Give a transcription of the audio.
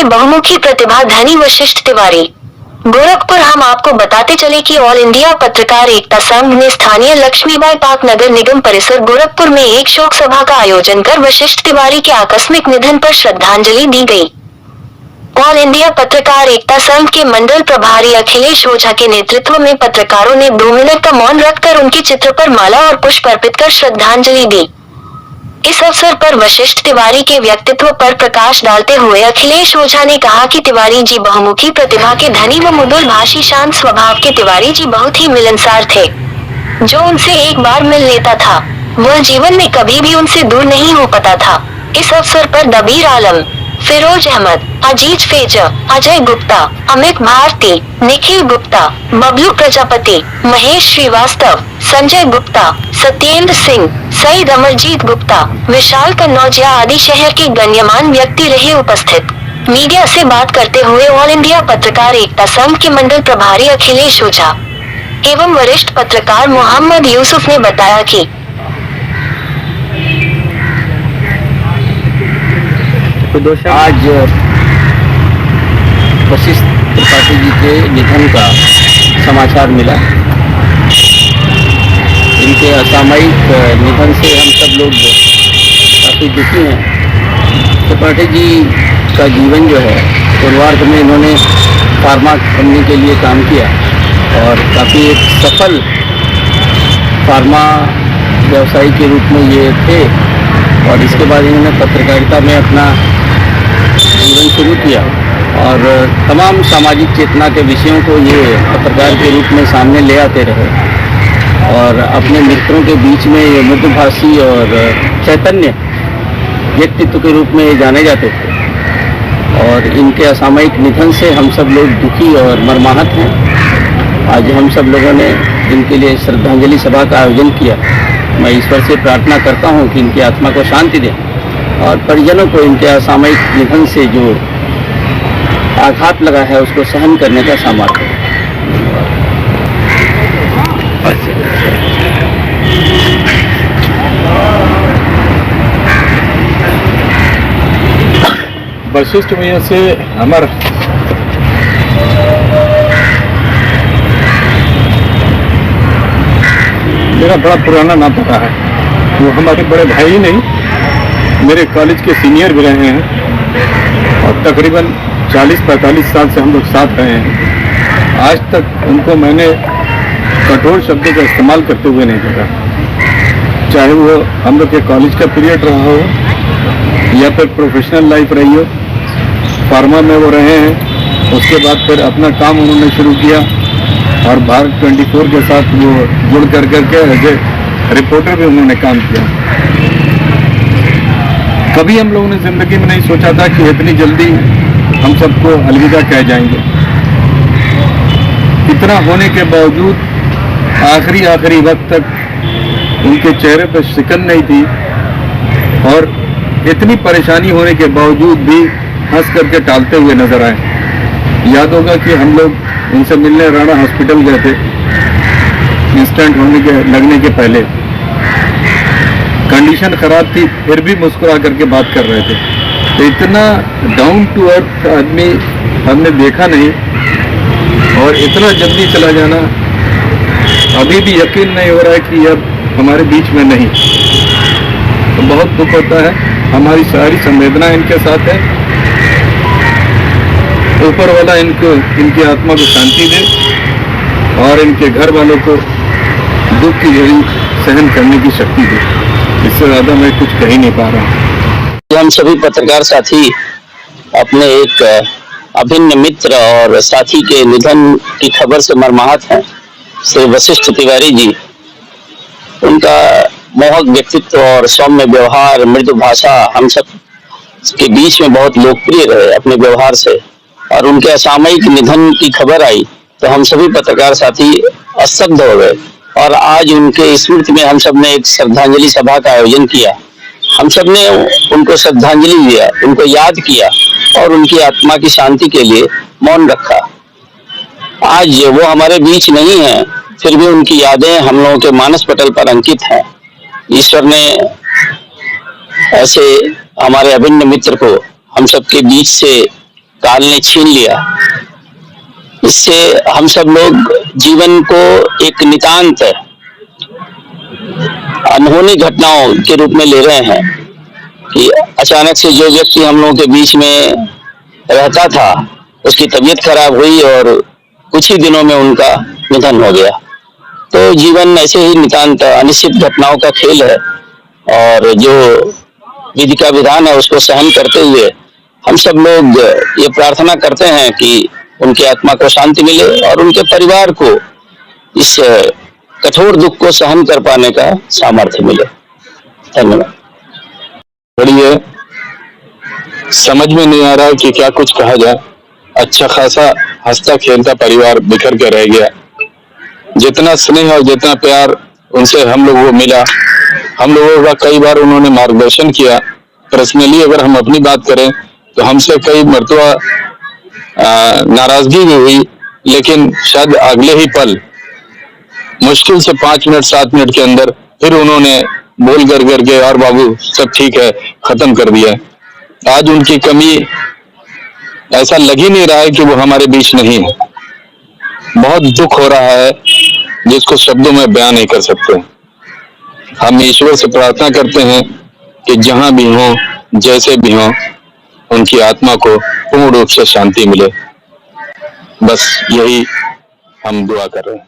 बहुमुखी प्रतिभा धनी वशिष्ठ तिवारी। गोरखपुर। हम आपको बताते चले कि ऑल इंडिया पत्रकार एकता संघ ने स्थानीय लक्ष्मीबाई पार्क नगर निगम परिसर गोरखपुर में एक शोक सभा का आयोजन कर वशिष्ठ तिवारी के आकस्मिक निधन पर श्रद्धांजलि दी गई। ऑल इंडिया पत्रकार एकता संघ के मंडल प्रभारी अखिलेश ओझा के नेतृत्व में पत्रकारों ने 2 मिनट का मौन रखकर उनके चित्र पर माला और पुष्प अर्पित कर श्रद्धांजलि दी। इस अवसर पर वशिष्ठ तिवारी के व्यक्तित्व पर प्रकाश डालते हुए अखिलेश ओझा ने कहा कि तिवारी जी बहुमुखी प्रतिभा के धनी व मृदुल भाषी शांत स्वभाव के तिवारी जी बहुत ही मिलनसार थे। जो उनसे एक बार मिल लेता था वह जीवन में कभी भी उनसे दूर नहीं हो पाता था। इस अवसर पर दबीर आलम, फिरोज अहमद, अजीत फेजर, अजय गुप्ता, अमित भारती, निखिल गुप्ता, बबलू प्रजापति, महेश श्रीवास्तव, संजय गुप्ता, सत्येंद्र सिंह, सईद अमरजीत गुप्ता, विशाल कन्नौजिया आदि शहर के गण्यमान व्यक्ति रहे उपस्थित। मीडिया से बात करते हुए ऑल इंडिया पत्रकार एकता संघ के मंडल प्रभारी अखिलेश ओझा एवं वरिष्ठ पत्रकार मोहम्मद यूसुफ ने बताया कि आज वशिष्ठ त्रिपाठी जी के निधन का समाचार मिला। इनके असामयिक निधन से हम सब लोग काफ़ी दुखी हैं। त्रिपाठी जी का जीवन जो है पूर्वार्ध में इन्होंने फार्मा कंपनी के लिए काम किया और काफ़ी एक सफल फार्मा व्यवसायी के रूप में ये थे और इसके बाद इन्होंने पत्रकारिता में अपना जीवन शुरू किया और तमाम सामाजिक चेतना के विषयों को ये पत्रकार के रूप में सामने ले आते रहे और अपने मित्रों के बीच में ये मृदुभाषी और चैतन्य व्यक्तित्व के रूप में ये जाने जाते थे और इनके असामयिक निधन से हम सब लोग दुखी और मर्माहत हैं। आज हम सब लोगों ने इनके लिए श्रद्धांजलि सभा का आयोजन किया। मैं ईश्वर से प्रार्थना करता हूं कि इनकी आत्मा को शांति दें और परिजनों को इनके असामयिक निधन से जो आघात लगा है उसको सहन करने का सामर्थ्य दें। वशिष्ठ भैया से हमारा मेरा बड़ा पुराना नाता रहा है। वो हमारे बड़े भाई ही नहीं, मेरे कॉलेज के सीनियर भी रहे हैं और तकरीबन 40-45 साल से हम लोग साथ रहे हैं। आज तक उनको मैंने कठोर शब्दों का इस्तेमाल करते हुए नहीं देखा, चाहे वो हम लोग के कॉलेज का पीरियड रहा हो या फिर प्रोफेशनल लाइफ रही हो। फार्मा में वो रहे हैं, उसके बाद फिर अपना काम उन्होंने शुरू किया और भारत 24 के साथ वो जुड़ कर के एज ए रिपोर्टर भी उन्होंने काम किया। कभी हम लोगों ने जिंदगी में नहीं सोचा था कि इतनी जल्दी हम सबको अलविदा कह जाएंगे। इतना होने के बावजूद आखिरी वक्त तक उनके चेहरे पर शिकन नहीं थी और इतनी परेशानी होने के बावजूद भी हंस करके टालते हुए नजर आए। याद होगा कि हम लोग उनसे मिलने राणा हॉस्पिटल गए थे इंस्टेंट लगने के पहले। कंडीशन खराब थी फिर भी मुस्कुरा करके बात कर रहे थे। तो इतना डाउन टू अर्थ आदमी हमने देखा नहीं और इतना जल्दी चला जाना अभी भी यकीन नहीं हो रहा है कि अब हमारे बीच में नहीं। तो बहुत दुख होता है। हमारी सारी संवेदना इनके साथ है। ऊपर वाला इनकी आत्मा को शांति दे और इनके घर वालों को दुख की घड़ी सहन करने की शक्ति दे। इससे ज्यादा मैं कुछ कह ही नहीं पा रहा हूँ। हम सभी पत्रकार साथी अपने एक अभिन्न मित्र और साथी के निधन की खबर से मर्माहत हैं। श्री वशिष्ठ तिवारी जी, उनका मोहक व्यक्तित्व और सौम्य व्यवहार, मृदु भाषा हम सब के बीच में बहुत लोकप्रिय रहे अपने व्यवहार से। और उनके असामयिक निधन की खबर आई तो हम सभी पत्रकार साथी स्तब्ध हो गए और आज उनके स्मृति में हम सब ने एक श्रद्धांजलि सभा का आयोजन किया। हम सब ने उनको श्रद्धांजलि दिया, उनको याद किया और उनकी आत्मा की शांति के लिए मौन रखा। आज वो हमारे बीच नहीं है, फिर भी उनकी यादें हम लोगों के मानस पटल पर अंकित हैं। ईश्वर ने ऐसे हमारे अभिन्न मित्र को हम सबके बीच से काल ने छीन लिया। इससे हम सब लोग जीवन को एक नितांत अनहोनी घटनाओं के रूप में ले रहे हैं कि अचानक से जो व्यक्ति हम लोगों के बीच में रहता था उसकी तबीयत खराब हुई और कुछ ही दिनों में उनका निधन हो गया। तो जीवन ऐसे ही नितांत अनिश्चित घटनाओं का खेल है और जो विधि का विधान है उसको सहन करते हुए हम सब लोग ये प्रार्थना करते हैं कि उनकी आत्मा को शांति मिले और उनके परिवार को इस कठोर दुख को सहन कर पाने का सामर्थ्य मिले। धन्यवाद। बड़ी है, समझ में नहीं आ रहा कि क्या कुछ कहा जाए। अच्छा खासा हंसता खेलता परिवार बिखर के रह गया। जितना स्नेह और जितना प्यार उनसे हम लोगों को मिला, हम लोगों का कई बार उन्होंने मार्गदर्शन किया। पर्सनली अगर हम अपनी बात करें तो हमसे कई मर्तबा नाराजगी भी हुई, लेकिन शायद अगले ही पल मुश्किल से 5 मिनट 7 मिनट के अंदर फिर उन्होंने बोल करके और बाबू सब ठीक है खत्म कर दिया। आज उनकी कमी ऐसा लग ही नहीं रहा है कि वो हमारे बीच नहीं है। बहुत दुख हो रहा है जिसको शब्दों में बयान नहीं कर सकते। हम ईश्वर से प्रार्थना करते हैं कि जहां भी हो जैसे भी हो उनकी आत्मा को पूर्ण रूप से शांति मिले। बस यही हम दुआ कर रहे हैं।